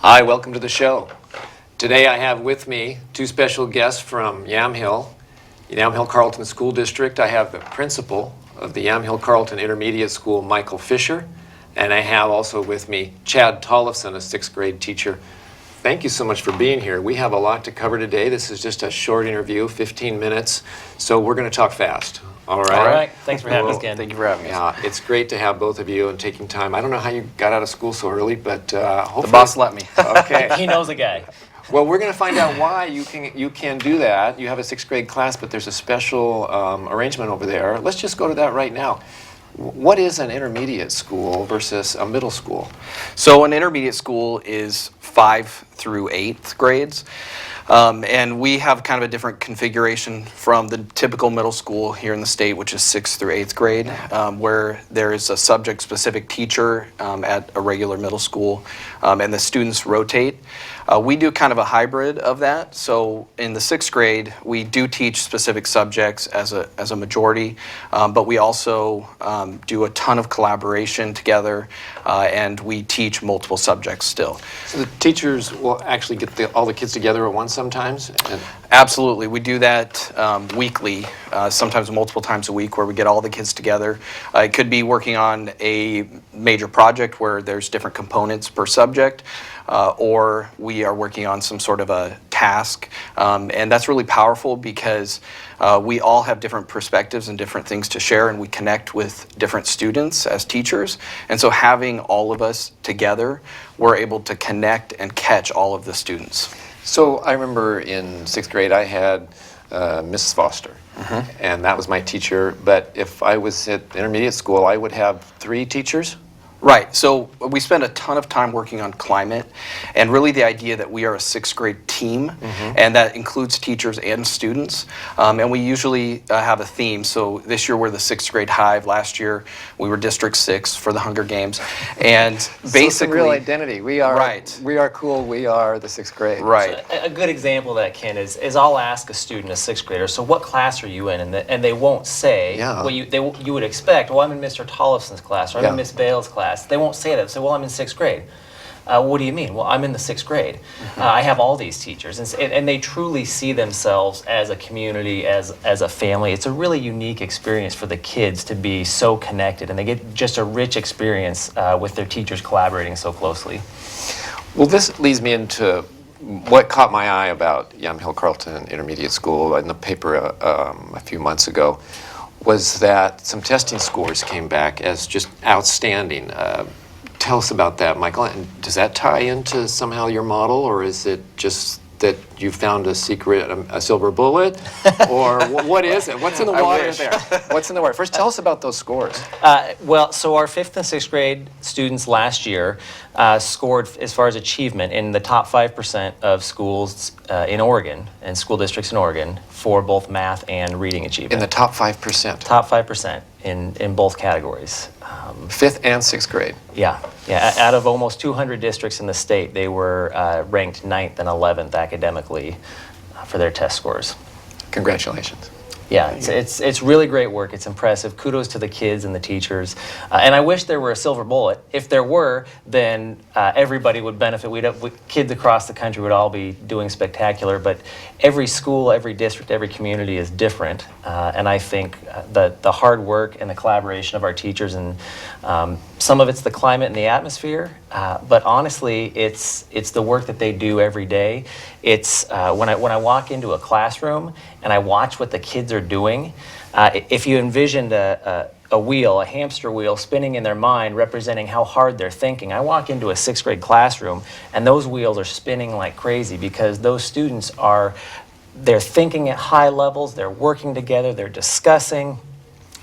Hi, welcome to the show. Today I have with me two special guests from Yamhill-Carlton School District. I have the principal of the Yamhill-Carlton Intermediate School, Michael Fisher, and I have also with me Chad Tollefson, a 6th grade teacher. Thank you so much for being here. We have a lot to cover today. This is just a short interview, 15 minutes, so we're going to talk fast. All right. All right. Thanks for having us again. Thank you for having us. Yeah, it's great to have both of you and taking time. I don't know how you got out of school so early, but hopefully The boss let me. Okay. He knows a guy. Well, we're going to find out why you can do that. You have a 6th grade class, but there's a special arrangement over there. Let's just go to that right now. What is an intermediate school versus a middle school? So an intermediate school is 5th through 8th grades. And we have kind of a different configuration from the typical middle school here in the state, which is 6th through 8th grade, where there is a subject-specific teacher at a regular middle school, and the students rotate. We do kind of a hybrid of that. So in the 6th grade, we do teach specific subjects as a majority, but we also do a ton of collaboration together, and we teach multiple subjects still. So the teachers will actually get all the kids together at once sometimes? Absolutely. We do that weekly, sometimes multiple times a week, where we get all the kids together. It could be working on a major project where there's different components per subject, or we are working on some sort of a task. And that's really powerful because we all have different perspectives and different things to share, and we connect with different students as teachers. And so having all of us together, we're able to connect and catch all of the students. So I remember in 6th grade I had Mrs. Foster, and that was my teacher. But if I was at intermediate school, I would have 3 teachers? Right. So we spend a ton of time working on climate, and really the idea that we are a 6th grade team, and that includes teachers and students. And we usually have a theme. So this year we're the 6th grade hive. Last year we were District 6 for the Hunger Games. And basically, so real identity. We are right. We are cool. We are the 6th grade. Right. So a good example of that, Ken, is I'll ask a student, a 6th grader, so what class are you in? And they won't say what you would expect. Well, I'm in Mr. Tollefson's class, or I'm in Miss Bale's class. They won't say that. They say, well, I'm in 6th grade. What do you mean? Well, I'm in the 6th grade. I have all these teachers. And they truly see themselves as a community, as a family. It's a really unique experience for the kids to be so connected, and they get just a rich experience with their teachers collaborating so closely. Well, this leads me into what caught my eye about Yamhill-Carlton Intermediate School in the paper a few months ago was that some testing scores came back as just outstanding. Tell us about that, Michael. And does that tie into somehow your model, or is it just that you found a secret, a silver bullet? Or what is it? What's in the water there? What's in the water? First, tell us about those scores. Well, so our 5th and 6th grade students last year scored, as far as achievement, in the top 5% of schools in Oregon, and school districts in Oregon, for both math and reading achievement. In the top 5%? Top 5% in both categories. 5th and 6th grade? Yeah. Out of almost 200 districts in the state, they were ranked 9th and 11th academically for their test scores. Congratulations. Yeah, it's really great work. It's impressive. Kudos to the kids and the teachers. And I wish there were a silver bullet. If there were, then everybody would benefit. Kids across the country would all be doing spectacular. But every school, every district, every community is different. And I think that the hard work and the collaboration of our teachers, and some of it's the climate and the atmosphere, but honestly, it's the work that they do every day. It's when I walk into a classroom and I watch what the kids are doing. If you envisioned a wheel, a hamster wheel, spinning in their mind, representing how hard they're thinking. I walk into a 6th grade classroom, and those wheels are spinning like crazy because those students they're thinking at high levels, they're working together, they're discussing,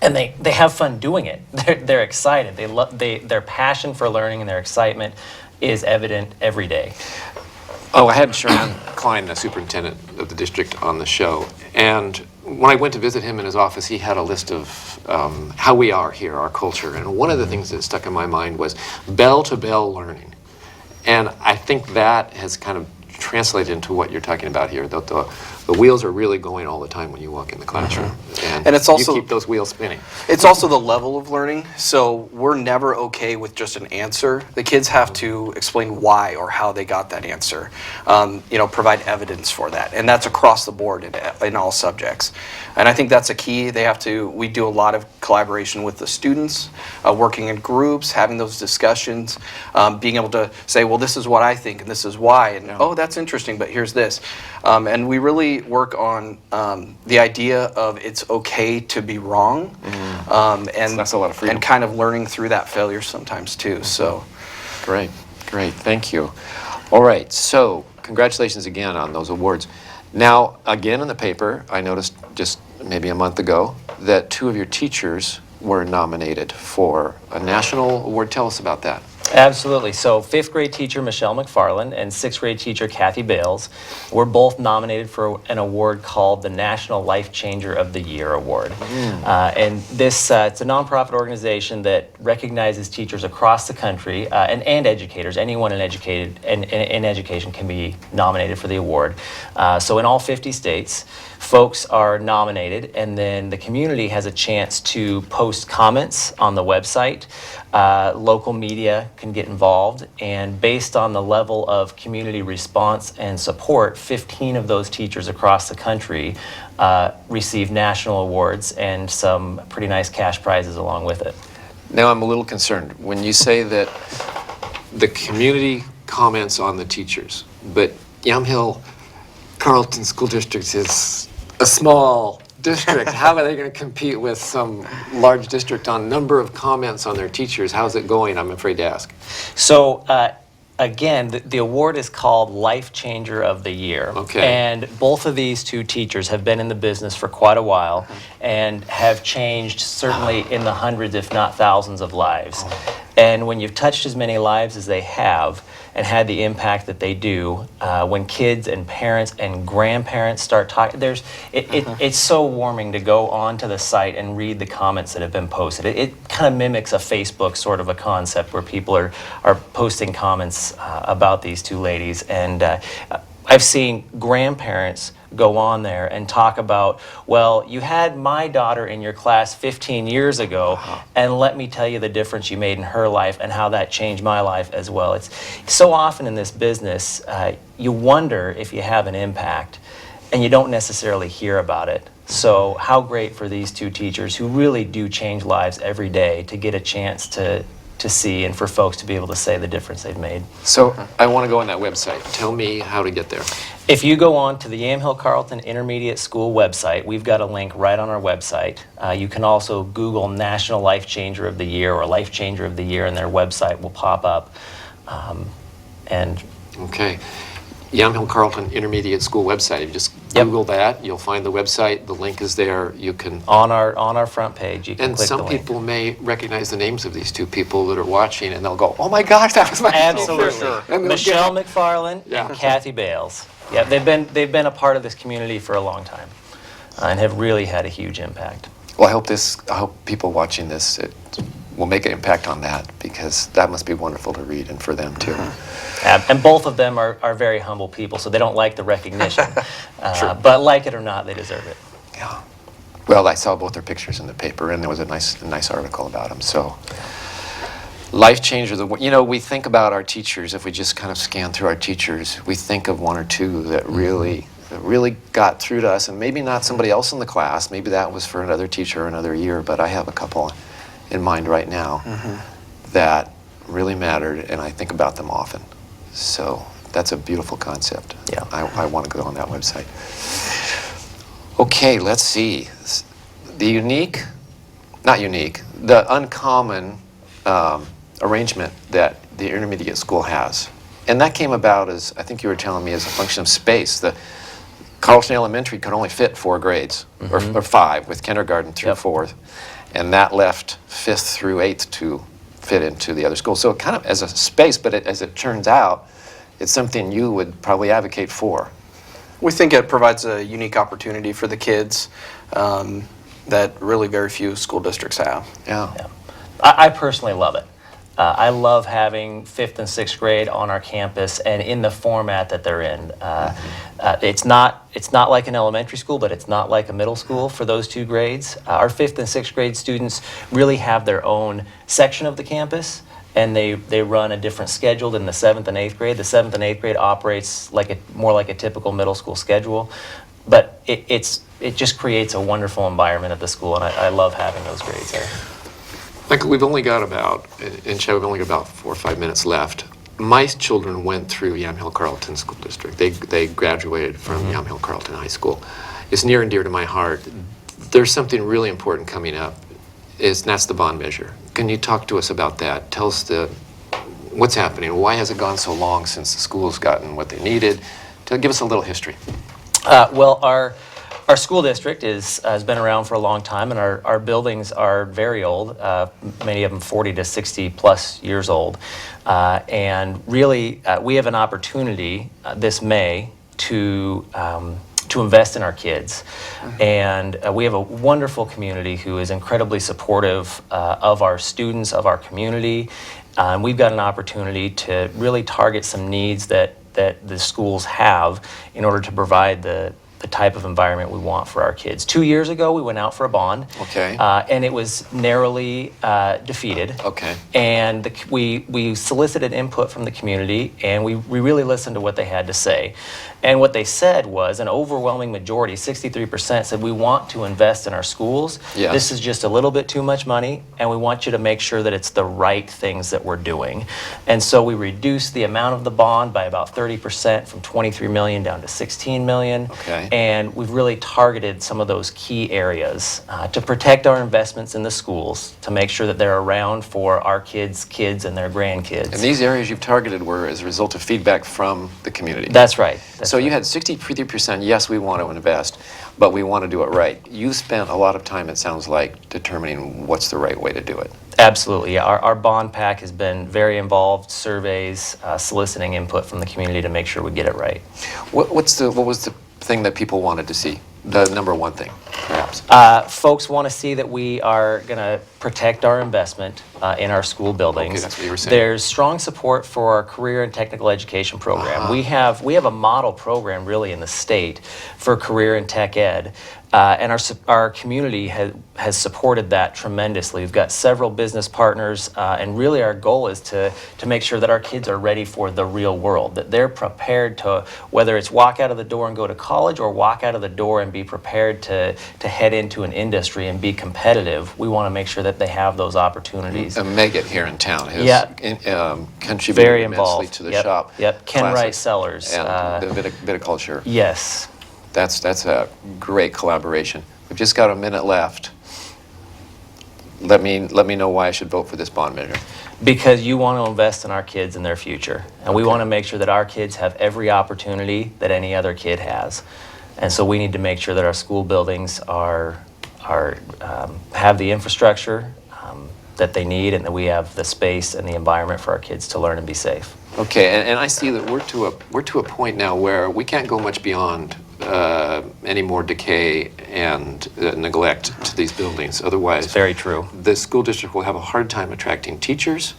and they have fun doing it. They're excited. Their passion for learning and their excitement is evident every day. Oh, I had Sharon Klein, the superintendent of the district, on the show. And when I went to visit him in his office, he had a list of how we are here, our culture. And one of the things that stuck in my mind was bell-to-bell learning. And I think that has kind of translated into what you're talking about here, the the wheels are really going all the time when you walk in the classroom. And it's also- you keep those wheels spinning. It's also the level of learning. So we're never okay with just an answer. The kids have to explain why or how they got that answer. Provide evidence for that, and that's across the board in all subjects. And I think that's a key. We do a lot of collaboration with the students, working in groups, having those discussions, being able to say, well, this is what I think, and this is why, and oh, that's interesting, but here's this. And we really work on the idea of it's okay to be wrong, and that's a lot of freedom. and kind of learning through that failure sometimes too. So, Great, thank you. All right, so congratulations again on those awards. Now, again in the paper, I noticed just maybe a month ago that 2 of your teachers were nominated for a national award. Tell us about that. Absolutely. So 5th grade teacher Michelle McFarland and 6th grade teacher Kathy Bales were both nominated for an award called the National Life Changer of the Year Award. And this it's a nonprofit organization that recognizes teachers across the country and educators. Anyone in education can be nominated for the award. So in all 50 states, folks are nominated, and then the community has a chance to post comments on the website. Local media can get involved, and based on the level of community response and support, 15 of those teachers across the country receive national awards and some pretty nice cash prizes along with it. Now I'm a little concerned when you say that the community comments on the teachers, but Yamhill-Carlton School District is a small district. How are they going to compete with some large district on number of comments on their teachers? How's it going? I'm afraid to ask. So again, the award is called Life Changer of the Year. Okay. And both of these 2 teachers have been in the business for quite a while and have changed certainly in the hundreds, if not thousands of lives. And when you've touched as many lives as they have and had the impact that they do, when kids and parents and grandparents start talking, it's so warming to go onto the site and read the comments that have been posted. It kind of mimics a Facebook sort of a concept where people are posting comments about these 2 ladies. And I've seen grandparents go on there and talk about, well, you had my daughter in your class 15 years ago, and let me tell you the difference you made in her life and how that changed my life as well. It's so often in this business, you wonder if you have an impact, and you don't necessarily hear about it. So how great for these 2 teachers who really do change lives every day to get a chance to see and for folks to be able to say the difference they've made. So I want to go on that website. Tell me how to get there. If you go on to the Yamhill-Carlton Intermediate School website, we've got a link right on our website. You can also Google National Life Changer of the Year or Life Changer of the Year, and their website will pop up. Okay. Yamhill-Carlton Intermediate School website. If you just Google that, you'll find the website. The link is there. You can on our front page. You can and click some the link. people may recognize the names of these 2 people that are watching, and they'll go, "Oh my gosh, that was my Absolutely. sister." And they'll Michelle get- McFarland Yeah. and Kathy Bales. Yeah, they've been a part of this community for a long time, and have really had a huge impact. Well, I hope people watching this will make an impact on that, because that must be wonderful to read, and for them too. And both of them are very humble people, so they don't like the recognition. But like it or not, they deserve it. Yeah. Well, I saw both their pictures in the paper, and there was a nice article about them. So, life changer. We think about our teachers. If we just kind of scan through our teachers, we think of 1 or 2 that really got through to us, and maybe not somebody else in the class. Maybe that was for another teacher or another year. But I have a couple in mind right now that really mattered, and I think about them often. So that's a beautiful concept. Yeah. I want to go on that website. Okay, let's see. The uncommon arrangement that the intermediate school has. And that came about, as I think you were telling me, as a function of space. The Carlton Elementary could only fit 4 grades, or 5, with kindergarten through 4th. And that left 5th through 8th to fit into the other schools. So kind of as a space, but as it turns out, it's something you would probably advocate for. we think it provides a unique opportunity for the kids that really very few school districts have. Yeah. I personally love it. I love having 5th and 6th grade on our campus and in the format that they're in. It's not like an elementary school, but it's not like a middle school for those 2 grades. Our 5th and 6th grade students really have their own section of the campus, and they run a different schedule than the 7th and 8th grade. The 7th and 8th grade operates more like a typical middle school schedule, but it just creates a wonderful environment at the school, and I love having those grades there. Michael, we've only got about 4 or 5 minutes left. My children went through Yamhill-Carlton School District. They graduated from Yamhill-Carlton High School. It's near and dear to my heart. There's something really important coming up, and that's the bond measure. Can you talk to us about that? Tell us what's happening. Why has it gone so long since the school's gotten what they needed? Give us a little history. Well, our school district has been around for a long time, and our buildings are very old, many of them 40 to 60 plus years old. And really, we have an opportunity this May to invest in our kids. And we have a wonderful community who is incredibly supportive of our students, of our community. We've got an opportunity to really target some needs that the schools have in order to provide the type of environment we want for our kids. 2 years ago, we went out for a bond. Okay. And it was narrowly defeated. Okay. And we solicited input from the community, and we really listened to what they had to say. And what they said was an overwhelming majority, 63%, said we want to invest in our schools. Yes. This is just a little bit too much money, and we want you to make sure that it's the right things that we're doing. And so we reduced the amount of the bond by about 30%, from $23 million down to $16 million. Okay. And we've really targeted some of those key areas to protect our investments in the schools, to make sure that they're around for our kids' kids and their grandkids. And these areas you've targeted were as a result of feedback from the community. That's right. So you had 63%, yes, we want to invest, but we want to do it right. You spent a lot of time, it sounds like, determining what's the right way to do it. Absolutely. Yeah. Our bond pack has been very involved, surveys, soliciting input from the community to make sure we get it right. What was the thing that people wanted to see? The number one thing, perhaps. Folks want to see that we are going to protect our investment in our school buildings. Okay, that's what you were saying. There's strong support for our career and technical education program. We have a model program really in the state for career and tech ed. And our community has supported that tremendously. We've got several business partners, and really our goal is to make sure that our kids are ready for the real world, that they're prepared to, whether it's walk out of the door and go to college or walk out of the door and be prepared to head into an industry and be competitive. We want to make sure that they have those opportunities. And Megan here in town has contributed Very immensely involved to the Yep. shop. Yep. Ken Classic. Rice Sellers. And the viticulture. Yes. That's a great collaboration. We've just got a minute left. Let me know why I should vote for this bond measure. Because you want to invest in our kids and their future. And we want to make sure that our kids have every opportunity that any other kid has. And so we need to make sure that our school buildings have the infrastructure that they need, and that we have the space and the environment for our kids to learn and be safe. Okay, and I see that we're to a point now where we can't go much beyond any more decay and neglect to these buildings. Otherwise, It's very true. the school district will have a hard time attracting teachers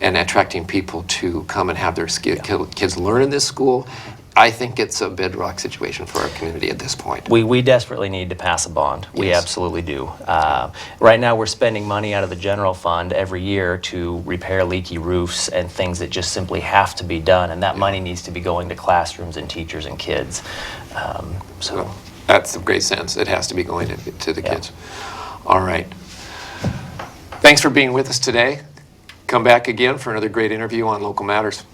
and attracting people to come and have their kids learn in this school. I think it's a bedrock situation for our community at this point. We desperately need to pass a bond. We Yes. absolutely do. Right now we're spending money out of the general fund every year to repair leaky roofs and things that just simply have to be done, and that money needs to be going to classrooms and teachers and kids. So That's a great sense. It has to be going to the Yeah. kids. All right. Thanks for being with us today. Come back again for another great interview on Local Matters.